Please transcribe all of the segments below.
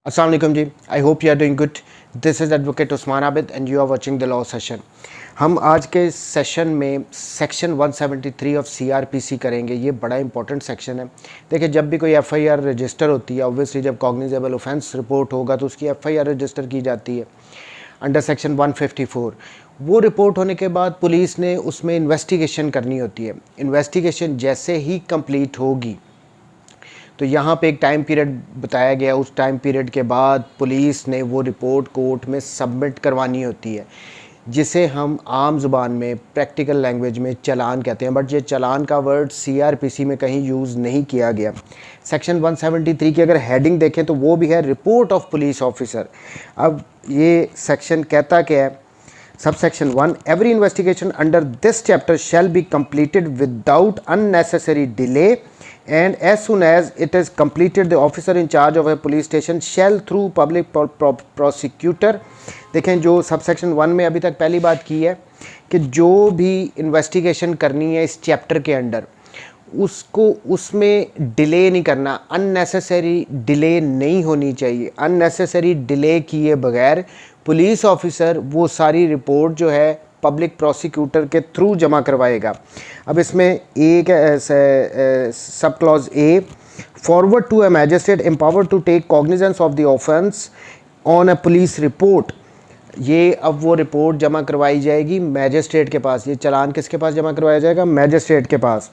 Assalamu alaikum ji. I hope you are doing good. This is Advocate Usman Abid and you are watching the law session. हम आज के session में section 173 of CrPC करेंगे. ये बड़ा important section है. देखिए, जब भी कोई एफआईआर रजिस्टर होती है, ऑब्वियसली जब कॉग्निजेबल ऑफेंस रिपोर्ट होगा तो उसकी एफआईआर रजिस्टर की जाती है अंडर सेक्शन 154. वो रिपोर्ट होने के बाद पुलिस ने उसमें इन्वेस्टिगेशन करनी होती है. इन्वेस्टिगेशन जैसे ही कंप्लीट होगी तो यहाँ पे एक टाइम पीरियड बताया गया. उस टाइम पीरियड के बाद पुलिस ने वो रिपोर्ट कोर्ट में सबमिट करवानी होती है, जिसे हम आम ज़ुबान में प्रैक्टिकल लैंग्वेज में चालान कहते हैं. बट ये चालान का वर्ड सीआरपीसी में कहीं यूज़ नहीं किया गया. सेक्शन 173 की अगर हेडिंग देखें तो वो भी है रिपोर्ट ऑफ पुलिस ऑफिसर. अब ये सेक्शन कहता क्या है? Subsection 1, every investigation under this chapter shall be completed without unnecessary delay, and as soon as it is completed, the officer in charge of a police station shall through public prosecutor. देखें, जो subsection 1 में अभी तक पहली बात की है कि जो भी इन्वेस्टिगेशन करनी है इस चैप्टर के अंडर, उसको उसमें डिले नहीं करना. अननेसेसरी डिले नहीं होनी चाहिए. अननेसेसरी डिले किए बगैर पुलिस ऑफिसर वो सारी रिपोर्ट जो है पब्लिक प्रोसिक्यूटर के थ्रू जमा करवाएगा. अब इसमें एक sub clause A, forward to a magistrate empowered to take cognizance of the offence on a police report. ये अब वो रिपोर्ट जमा करवाई जाएगी मैजिस्ट्रेट के पास. ये चालान किसके पास जमा करवाया जाएगा? मैजिस्ट्रेट के पास.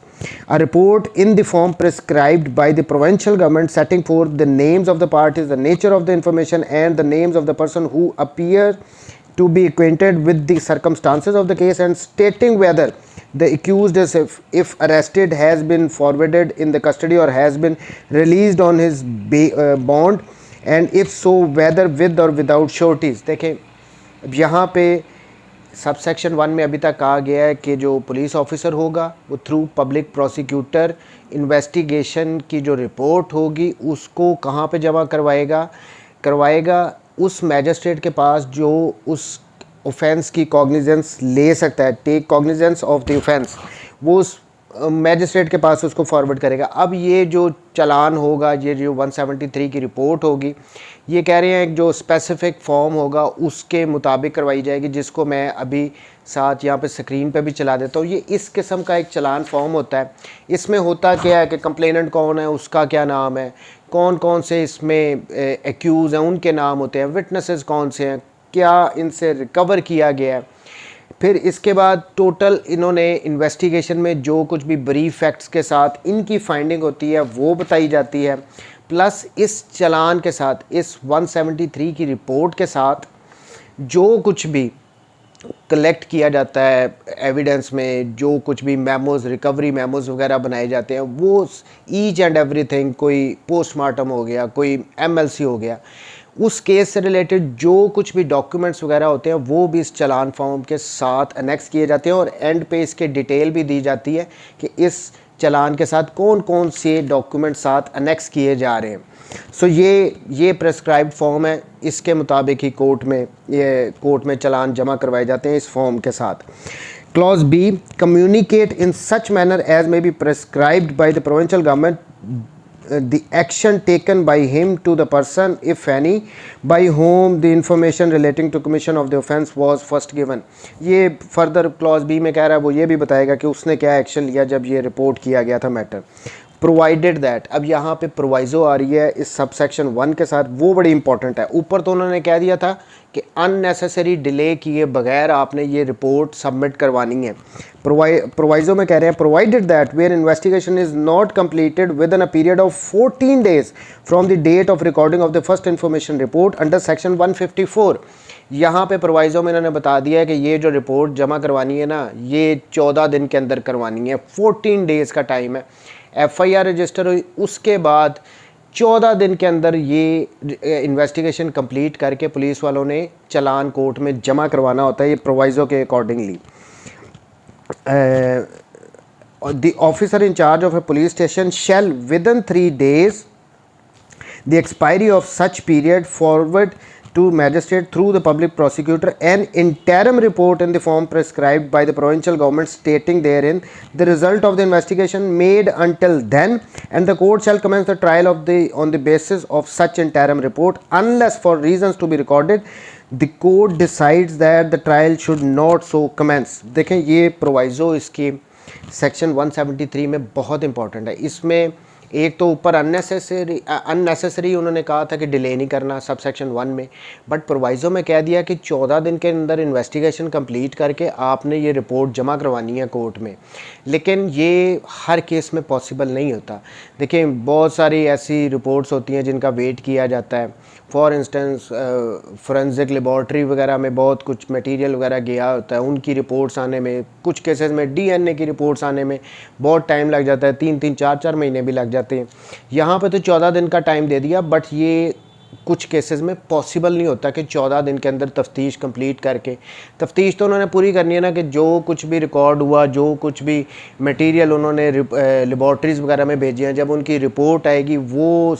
A report in the form prescribed by the provincial government setting for the names of the parties, the nature of the information and the names of the person who appear to be acquainted with the circumstances of the case and stating whether the accused is if arrested has been forwarded in the custody or has been released on his bond, and if so whether with or without sureties. देखें, अब यहाँ पे subsection 1 में अभी तक कहा गया है कि जो पुलिस ऑफिसर होगा वो थ्रू पब्लिक प्रोसिक्यूटर इन्वेस्टिगेशन की जो रिपोर्ट होगी उसको कहाँ पे जमा करवाएगा उस मैजिस्ट्रेट के पास जो उस ऑफेंस की कॉग्निजेंस ले सकता है. Take cognizance of the offence, वो उस मैजिस्ट्रेट के पास उसको फॉरवर्ड करेगा. अब ये जो चालान होगा, ये जो 173 की रिपोर्ट होगी, ये कह रहे हैं जो स्पेसिफिक फॉर्म होगा उसके मुताबिक करवाई जाएगी, जिसको मैं अभी साथ यहाँ पे स्क्रीन पे भी चला देता हूँ. ये इस किस्म का एक चालान फॉर्म होता है. इसमें होता क्या है कि कंप्लेनेंट कौन है, उसका क्या नाम है, कौन कौन से इसमें एक्यूज़ हैं उनके नाम होते हैं, विटनेसेस कौन से हैं, क्या इनसे रिकवर किया गया है. फिर इसके बाद टोटल इन्होंने इन्वेस्टिगेशन में जो कुछ भी ब्रीफ फैक्ट्स के साथ इनकी फाइंडिंग होती है वो बताई जाती है. प्लस इस चालान के साथ, इस 173 की रिपोर्ट के साथ जो कुछ भी कलेक्ट किया जाता है एविडेंस में, जो कुछ भी मेमोज़, रिकवरी मेमोज़ वगैरह बनाए जाते हैं, वो ईच एंड एवरीथिंग, कोई पोस्टमार्टम हो गया, कोई एमएलसी हो गया, उस केस से रिलेटेड जो कुछ भी डॉक्यूमेंट्स वगैरह होते हैं वो भी इस चालान फॉर्म के साथ अनेक्स किए जाते हैं. और एंड पे इसके डिटेल भी दी जाती है कि इस चालान के साथ कौन कौन से डॉक्यूमेंट साथ अनेक्स किए जा रहे हैं. सो ये प्रेस्क्राइब्ड फॉर्म है. इसके मुताबिक ही कोर्ट में चालान जमा करवाए जाते हैं इस फॉर्म के साथ. Clause B, communicate in such manner as may be prescribed by the provincial government the action taken by him to the person, if any, by whom the information relating to commission of the offence was first given. ये further clause B में कह रहा है, वो ये भी बताएगा कि उसने क्या एक्शन लिया जब ये रिपोर्ट किया गया था मैटर. प्रोवाइडेड दैट, अब यहाँ पे प्रोवाइजो आ रही है इस सबसेक्शन 1 के साथ, वो बड़ी इंपॉर्टेंट है. ऊपर तो उन्होंने कह दिया था कि अननेसेसरी डिले किए बगैर आपने ये रिपोर्ट सबमिट करवानी है. प्रोवाइजो में कह रहे हैं, provided that where investigation is not completed within a period of 14 days from the date of recording of the first information report under section 154. यहाँ पे प्रोवाइजो में इन्होंने बता दिया है कि ये जो रिपोर्ट जमा करवानी है ना, ये 14 दिन के अंदर करवानी है. 14 days का टाइम है. एफआईआर रजिस्टर हुई, उसके बाद 14 दिन के अंदर ये इन्वेस्टिगेशन कंप्लीट करके पुलिस वालों ने चालान कोर्ट में जमा करवाना होता है. ये प्रोवाइजो के accordingly the officer in charge of a police station shall within 3 days the expiry of such period forward to magistrate through the public prosecutor an interim report in the form prescribed by the provincial government, stating therein the result of the investigation made until then, and the court shall commence the trial on the basis of such interim report, unless for reasons to be recorded the court decides that the trial should not so commence। देखें ये प्रोवाइज़ो इसकी section 173 में बहुत important है। इसमें एक तो ऊपर अननेसेसरी उन्होंने कहा था कि डिले नहीं करना सब सेक्शन 1 में, बट प्रोवाइज़ो में कह दिया कि 14 दिन के अंदर इन्वेस्टिगेशन कंप्लीट करके आपने ये रिपोर्ट जमा करवानी है कोर्ट में। लेकिन ये हर केस में पॉसिबल नहीं होता। देखिए बहुत सारी ऐसी रिपोर्ट्स होती हैं जिनका वेट किया जाता है। फॉर इंस्टेंस फोरेंसिक लेबॉर्ट्री वगैरह में बहुत कुछ मटेरियल वगैरह गया होता है, उनकी रिपोर्ट्स आने में, कुछ केसेस में डीएनए की रिपोर्ट्स आने में बहुत टाइम लग जाता है, 3-3 4-4 महीने भी लग जाते हैं। यहाँ पे तो 14 दिन का टाइम दे दिया, बट ये कुछ केसेस में पॉसिबल नहीं होता कि 14 दिन के अंदर तफ्तीश कंप्लीट करके, तफ्तीश तो उन्होंने पूरी करनी है ना, कि जो कुछ भी रिकॉर्ड हुआ, जो कुछ भी मटेरियल उन्होंने लेबॉर्ट्रीज़ वगैरह में भेजे हैं, जब उनकी रिपोर्ट आएगी वो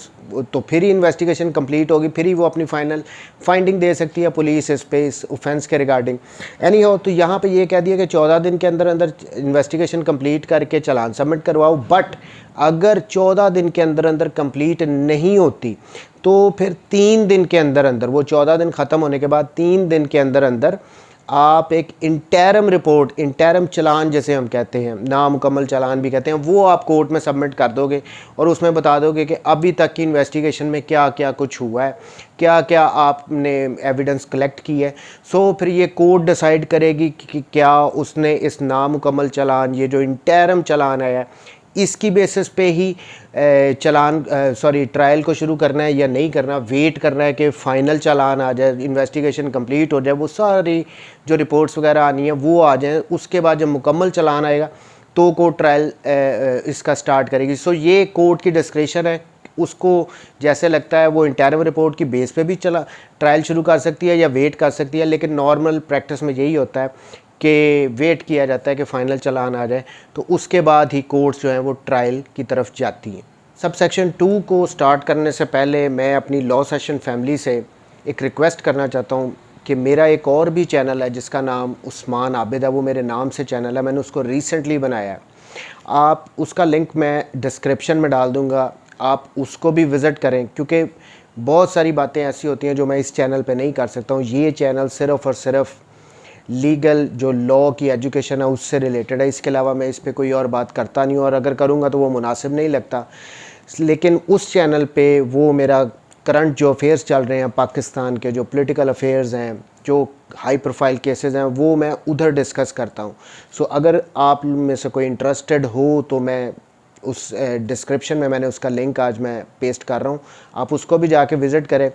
तो फिर ही इन्वेस्टिगेशन कंप्लीट होगी, फिर ही वो अपनी फाइनल फाइंडिंग दे सकती है पुलिस इस पे, इस ऑफेंस के रिगार्डिंग। एनी हो, तो यहाँ पे ये कह दिया कि 14 दिन के अंदर अंदर इन्वेस्टिगेशन कंप्लीट करके चालान सबमिट करवाओ। बट अगर 14 दिन के अंदर अंदर कंप्लीट नहीं होती तो फिर 3 दिन के अंदर अंदर, वो 14 दिन ख़त्म होने के बाद 3 दिन के अंदर अंदर आप एक इंटरम रिपोर्ट, इंटरम चालान जैसे हम कहते हैं, नामुकम्मल चालान भी कहते हैं, वो आप कोर्ट में सबमिट कर दोगे और उसमें बता दोगे कि अभी तक की इन्वेस्टिगेशन में क्या क्या कुछ हुआ है, क्या क्या आपने एविडेंस कलेक्ट की है। सो फिर ये कोर्ट डिसाइड करेगी कि क्या उसने इस नामुकम्मल चालान, ये जो इंटरम चालान आया है, इसकी बेसिस पे ही ट्रायल को शुरू करना है या नहीं करना, वेट करना है कि फ़ाइनल चालान आ जाए, इन्वेस्टिगेशन कंप्लीट हो जाए, वो सारी जो रिपोर्ट्स वगैरह आनी है वो आ जाए, उसके बाद जब मुकम्मल चालान आएगा तो कोर्ट ट्रायल इसका स्टार्ट करेगी। सो ये कोर्ट की डिस्क्रेशन है, उसको जैसे लगता है वो इंटरम रिपोर्ट की बेस पे भी ट्रायल शुरू कर सकती है या वेट कर सकती है, लेकिन नॉर्मल प्रैक्टिस में यही होता है कि वेट किया जाता है कि फ़ाइनल चालान आ जाए, तो उसके बाद ही कोर्ट्स जो हैं वो ट्रायल की तरफ जाती हैं। सब सेक्शन 2 को स्टार्ट करने से पहले मैं अपनी लॉ सेशन फैमिली से एक रिक्वेस्ट करना चाहता हूँ कि मेरा एक और भी चैनल है जिसका नाम उस्मान आबिद है, वो मेरे नाम से चैनल है, मैंने उसको रिसेंटली बनाया है। आप उसका लिंक मैं डिस्क्रिप्शन में डाल दूँगा, आप उसको भी विज़िट करें, क्योंकि बहुत सारी बातें ऐसी होती हैं जो मैं इस चैनल पर नहीं कर सकता हूँ। ये चैनल सिर्फ़ और सिर्फ लीगल जो लॉ की एजुकेशन है उससे रिलेटेड है, इसके अलावा मैं इस पे कोई और बात करता नहीं हूँ, और अगर करूँगा तो वो मुनासिब नहीं लगता। लेकिन उस चैनल पे वो मेरा करंट जो अफेयर्स चल रहे हैं पाकिस्तान के, जो पॉलिटिकल अफेयर्स हैं, जो हाई प्रोफाइल केसेस हैं, वो मैं उधर डिस्कस करता हूँ। सो अगर आप में से कोई इंटरेस्टेड हो तो मैं उस डिस्क्रिप्शन में मैंने उसका लिंक आज मैं पेस्ट कर रहा हूँ, आप उसको भी जाके विज़िट करें।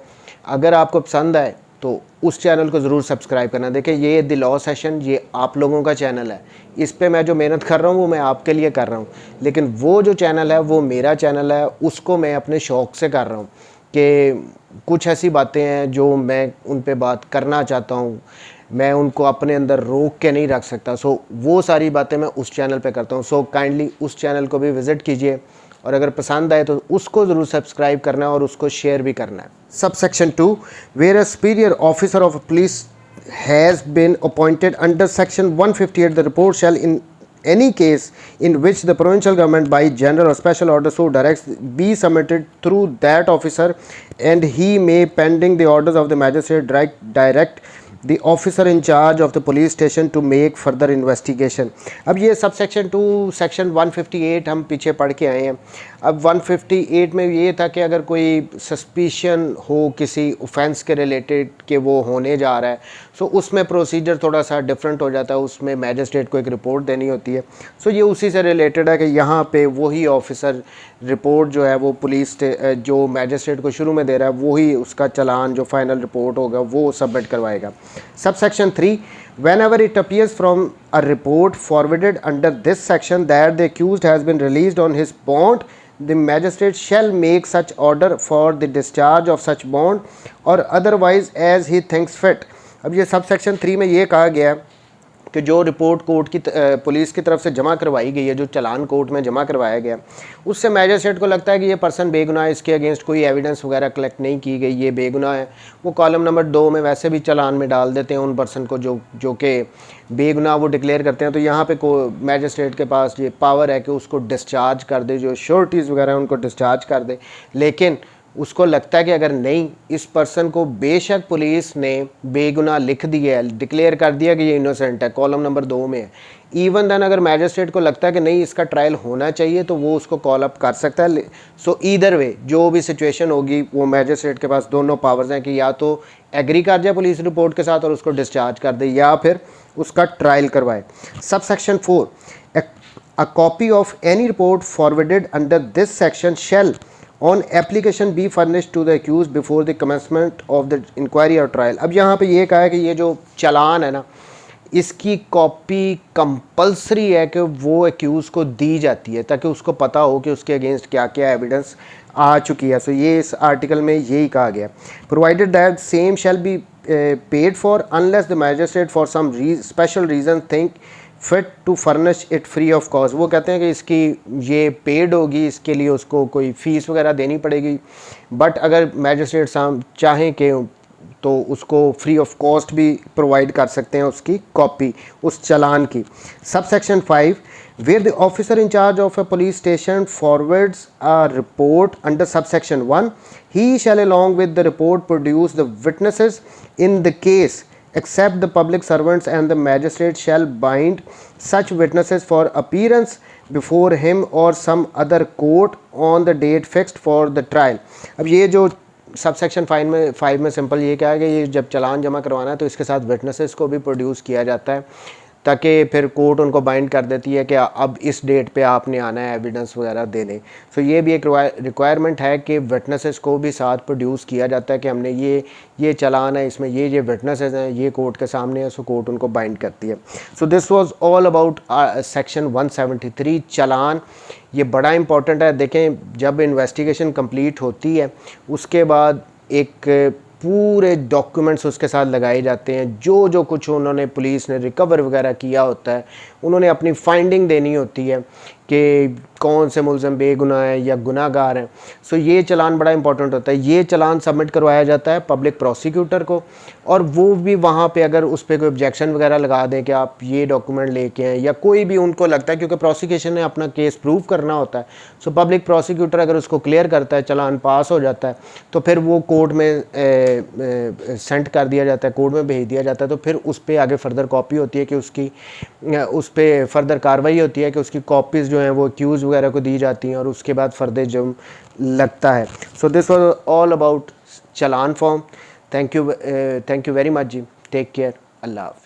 अगर आपको पसंद आए तो उस चैनल को ज़रूर सब्सक्राइब करना। देखिए ये द लॉ सेशन, ये आप लोगों का चैनल है, इस पे मैं जो मेहनत कर रहा हूँ वो मैं आपके लिए कर रहा हूँ, लेकिन वो जो चैनल है वो मेरा चैनल है, उसको मैं अपने शौक़ से कर रहा हूँ कि कुछ ऐसी बातें हैं जो मैं उन पे बात करना चाहता हूँ, मैं उनको अपने अंदर रोक के नहीं रख सकता। सो वो सारी बातें मैं उस चैनल पे करता हूँ। सो काइंडली उस चैनल को भी विज़िट कीजिए, और अगर पसंद आए तो उसको ज़रूर सब्सक्राइब करना है और उसको शेयर भी करना है। Sub section 2, where a superior officer of police has been appointed under section 158, the report shall in any case in which the provincial government by general or special order so directs be submitted through that officer, and he may pending the orders of the magistrate direct the officer in charge of the police station to make further investigation। अब ये सब section 2 section 158 हम पीछे पढ़ के आए हैं। अब 158 में ये था कि अगर कोई सस्पिशन हो किसी ऑफेंस के रिलेटेड कि वो होने जा रहा है, सो उसमें प्रोसीजर थोड़ा सा डिफरेंट हो जाता है, उसमें मैजिस्ट्रेट को एक रिपोर्ट देनी होती है। सो ये उसी से रिलेटेड है कि यहाँ पे वही ऑफिसर रिपोर्ट जो है वो पुलिस जो मैजिस्ट्रेट को शुरू में दे रहा है वही उसका चालान जो फाइनल रिपोर्ट होगा वो सबमिट करवाएगा। Sub section 3, whenever it appears from a report forwarded under this section that the accused has been released on his bond, the magistrate shall make such order for the discharge of such bond or otherwise as he thinks fit। अब ये sub section 3 में ये कहा गया है कि जो report court की पुलिस की तरफ से जमा करवाई गई है, जो चालान कोर्ट में जमा करवाया गया, उससे मैजिस्ट्रेट को लगता है कि ये पर्सन बेगुनाह है, इसके अगेंस्ट कोई एविडेंस वगैरह कलेक्ट नहीं की गई, ये बेगुनाह है, वो कॉलम नंबर 2 में वैसे भी चालान में डाल देते हैं उन पर्सन को जो कि बेगुनाह वो डिक्लेयर करते हैं। तो यहाँ पे को मैजिस्ट्रेट के पास ये पावर है कि उसको डिस्चार्ज कर दे, जो श्योरिटीज़ वगैरह हैं उनको डिस्चार्ज कर दे। लेकिन उसको लगता है कि अगर नहीं, इस पर्सन को बेशक पुलिस ने बेगुनाह लिख दिया है, डिक्लेयर कर दिया कि ये इनोसेंट है, कॉलम नंबर 2 में है, इवन देन अगर मैजिस्ट्रेट को लगता है कि नहीं इसका ट्रायल होना चाहिए तो वो उसको कॉल अप कर सकता है। सो ईदर वे जो भी सिचुएशन होगी वो मैजिस्ट्रेट के पास दोनों पावर्स हैं कि या तो एग्री कर जाए पुलिस रिपोर्ट के साथ और उसको डिस्चार्ज कर दे, या फिर उसका ट्रायल करवाए। Sub section 4, a copy of any report forwarded under this section shall on application be furnished to the accused before the commencement of the inquiry और ट्रायल। अब यहाँ पे ये कहा है कि ये जो चालान है ना, इसकी कॉपी कंपलसरी है कि वो एक्यूज़ को दी जाती है ताकि उसको पता हो कि उसके अगेंस्ट क्या क्या एविडेंस आ चुकी है। सो ये इस आर्टिकल में यही कहा गया, provided that same shall be paid for unless the magistrate for some special reason think fit to furnish it free of cost. वो कहते हैं कि इसकी ये पेड होगी, इसके लिए उसको कोई फ़ीस वगैरह देनी पड़ेगी, बट अगर मैजिस्ट्रेट साहब चाहें कि तो उसको फ्री ऑफ कॉस्ट भी प्रोवाइड कर सकते हैं उसकी कॉपी उस चालान की। Sub section 5, where the officer in charge of a police station forwards a report under sub section 1, he shall along with the report produce the witnesses in the case except the public servants and the magistrate shall bind such witnesses for appearance before him or some other court on the date fixed for the trial। अब ये जो सब section 5 में simple ये क्या है कि ये जब चालान जमा करवाना है तो इसके साथ विटनेसेस को भी प्रोड्यूस किया जाता है ताकि फिर कोर्ट उनको बाइंड कर देती है कि अब इस डेट पे आपने आना है एविडेंस वगैरह देने। सो ये भी एक रिक्वायरमेंट है कि विटनेसेस को भी साथ प्रोड्यूस किया जाता है कि हमने ये चालान है, इसमें ये विटनेसेस हैं, ये कोर्ट के सामने है, सो कोर्ट उनको बाइंड करती है। So this was all about section 173 चालान। ये बड़ा इंपॉर्टेंट है। देखें, जब इन्वेस्टिगेशन कंप्लीट होती है उसके बाद एक पूरे डॉक्यूमेंट्स उसके साथ लगाए जाते हैं, जो कुछ उन्होंने पुलिस ने रिकवर वगैरह किया होता है, उन्होंने अपनी फाइंडिंग देनी होती है कि कौन से मुलज़म बेगुनाह है या गुनाहगार हैं। सो ये चालान बड़ा इंपॉर्टेंट होता है। ये चालान सबमिट करवाया जाता है पब्लिक प्रोसिक्यूटर को, और वो भी वहाँ पे अगर उस पर कोई ऑब्जेक्शन वगैरह लगा दें कि आप ये डॉक्यूमेंट लेके हैं, या कोई भी उनको लगता है, क्योंकि प्रोसिक्यूशन ने अपना केस प्रूव करना होता है, सो पब्लिक प्रोसिक्यूटर अगर उसको क्लियर करता है, चालान पास हो जाता है, तो फिर वो कोर्ट में सेंड कर दिया जाता है, कोर्ट में भेज दिया जाता है। तो फिर उस पर आगे फर्दर कॉपी होती है कि उसकी उस पर फर्दर कार्रवाई होती है कि उसकी कॉपीज़ जो हैं वो एक्यूज़ वगैरह को दी जाती हैं, और उसके बाद फर्दर जुर्म लगता है। So this was all about challan form. Thank you very much जी। Take care. अल्लाह हाफ़िज़।